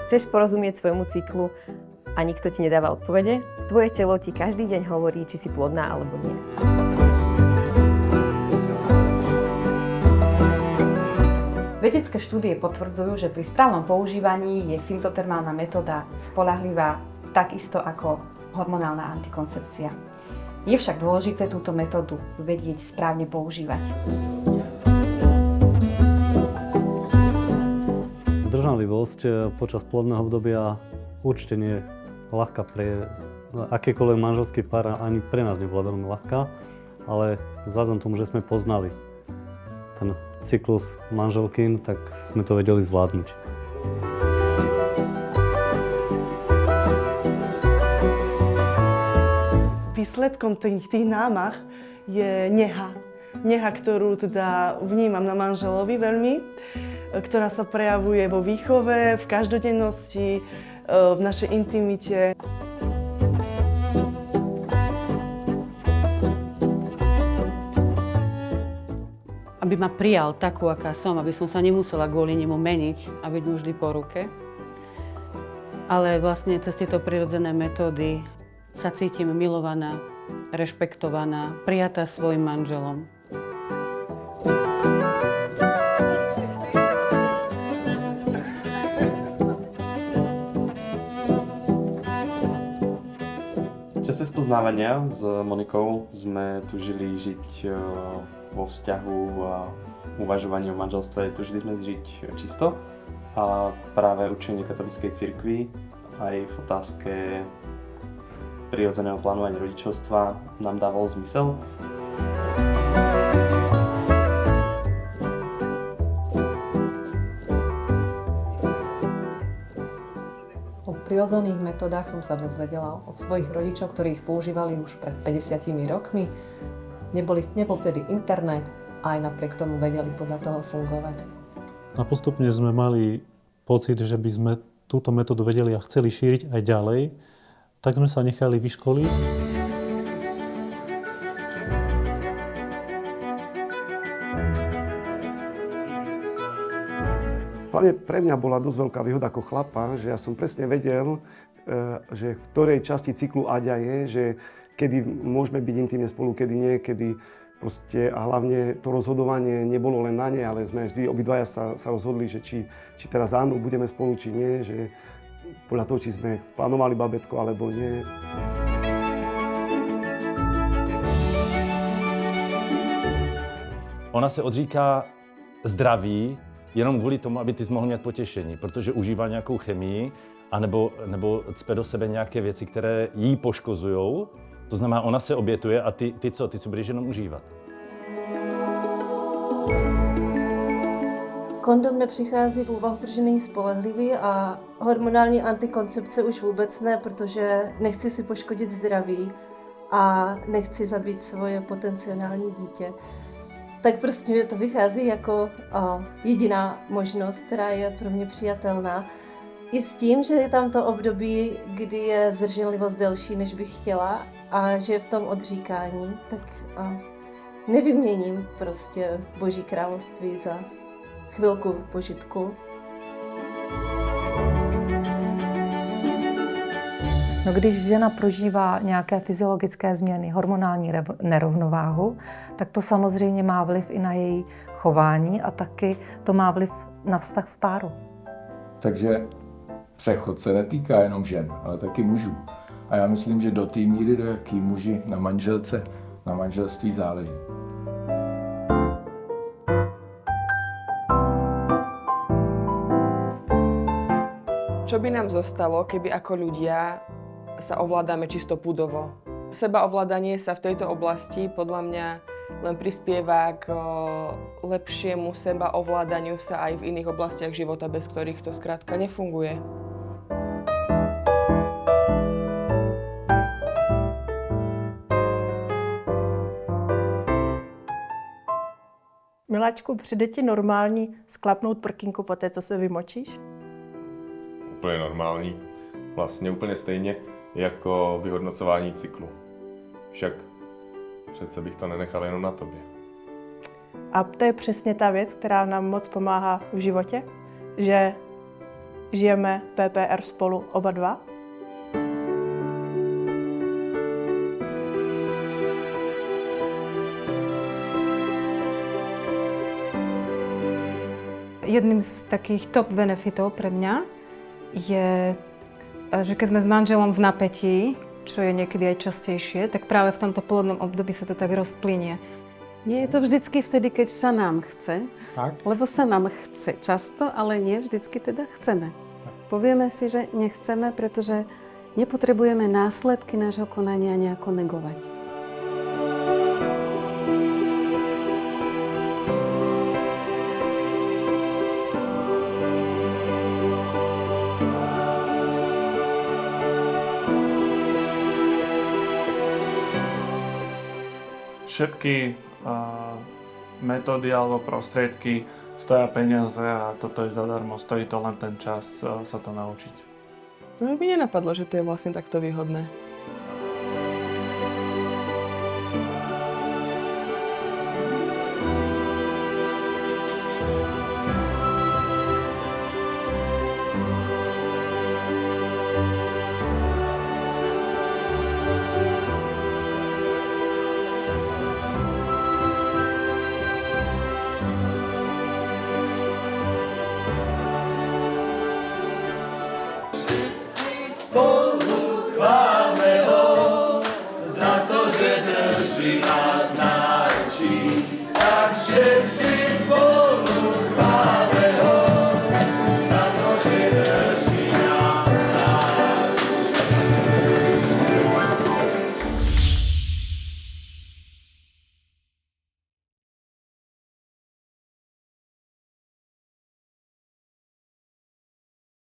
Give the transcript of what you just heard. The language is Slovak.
Chceš porozumieť svojmu cyklu a nikto ti nedáva odpovede? Tvoje telo ti každý deň hovorí, či si plodná alebo nie. Vedecké štúdie potvrdzujú, že pri správnom používaní je symptotermálna metóda spoľahlivá takisto ako hormonálna antikoncepcia. Je však dôležité túto metódu vedieť správne používať. Zdržanlivosť počas plodného obdobia určite nie je ľahká pre akýkoľvek manželský pár, ani pre nás nebola veľmi ľahká, ale vzhľadom tomu, že sme poznali ten cyklus manželkyn, tak sme to vedeli zvládnuť. Výsledkom tých námah je neha. Neha, ktorú teda vnímam na manželovi veľmi, ktorá sa prejavuje vo výchove, v každodennosti, v našej intimite. Aby ma prijal takú, aká som, aby som sa nemusela kvôli nemu meniť a byť mu vždy po ruke. Ale vlastne cez tieto prirodzené metódy sa cítim milovaná, rešpektovaná, prijatá svojim manželom. V čase spoznávania s Monikou sme tužili žiť vo vzťahu a uvažovaní o manželstve. Tužili sme žiť čisto a práve učenie katolíckej cirkvi aj v otázke prirodzeného plánovania rodičovstva nám dávalo zmysel. O prirodzených metodách som sa dozvedela od svojich rodičov, ktorí ich používali už pred 50 rokmi. Nebol vtedy internet a aj napriek tomu vedeli podľa toho fungovať. A postupne sme mali pocit, že by sme túto metódu vedeli a chceli šíriť aj ďalej, tak sme sa nechali vyškoliť. Hlavne pre mňa bola dosť veľká výhoda ako chlapa, že ja som presne vedel, že v ktorej časti cyklu Aďa je, že kedy môžeme byť intimne spolu, kedy nie, kedy proste, a hlavne to rozhodovanie nebolo len na nej, ale sme vždy obidvaja sa rozhodli, že či teraz áno, budeme spolu, či nie, že podľa toho, či sme plánovali babetko, alebo nie. Ona se odříká zdraví jenom kvůli tomu, aby ty jsi mohl mít potěšení, protože užívá nějakou chemii, nebo cpe do sebe nějaké věci, které jí poškozujou. To znamená, ona se obětuje a ty co? Ty si budeš jenom užívat. Kondom nepřichází v úvahu, protože není spolehlivý a hormonální antikoncepce už vůbec ne, protože nechci si poškodit zdraví a nechci zabít svoje potenciální dítě. Tak prostě to vychází jako jediná možnost, která je pro mě přijatelná. I s tím, že je tam to období, kdy je zdrženlivost delší, než bych chtěla a že v tom odříkání, tak nevyměním prostě Boží království za chvilku požitku. No, když žena prožívá nějaké fyziologické změny, hormonální nerovnováhu, tak to samozřejmě má vliv i na její chování a taky to má vliv na vztah v páru. Takže přechod se netýká jenom žen, ale taky mužů. A já myslím, že do té míry, do jaký muži na manželce, na manželství záleží. Čo by nám zostalo, keby ako ľudia sa ovládame čisto púdovo? Sebaovládanie sa v tejto oblasti podľa mňa len prispieva k lepšiemu sebaovládaniu sa aj v iných oblastiach života, bez ktorých to skrátka nefunguje. Miláčku, přijde ti normální sklapnout prkínku po té, co se vymočíš? Úplně normální. Vlastně úplně stejně jako vyhodnocování cyklu. Však přece bych to nenechal jenom na tobě. A to je přesně ta věc, která nám moc pomáhá v životě, že žijeme PPR spolu oba dva. Jedným z takých top benefitov pre mňa je, že keď sme s manželom v napätí, čo je niekedy aj častejšie, tak práve v tomto plodnom období sa to tak rozplynie. Nie je to vždycky vtedy, keď sa nám chce, Tak. lebo sa nám chce často, ale nie vždycky teda chceme. Povieme si, že nechceme, pretože nepotrebujeme následky nášho konania nejako negovať. Všetky metódy alebo prostriedky stoja peniaze a toto je zadarmo, stojí to len ten čas sa to naučiť. No mi by nenapadlo, že to je vlastne takto výhodné.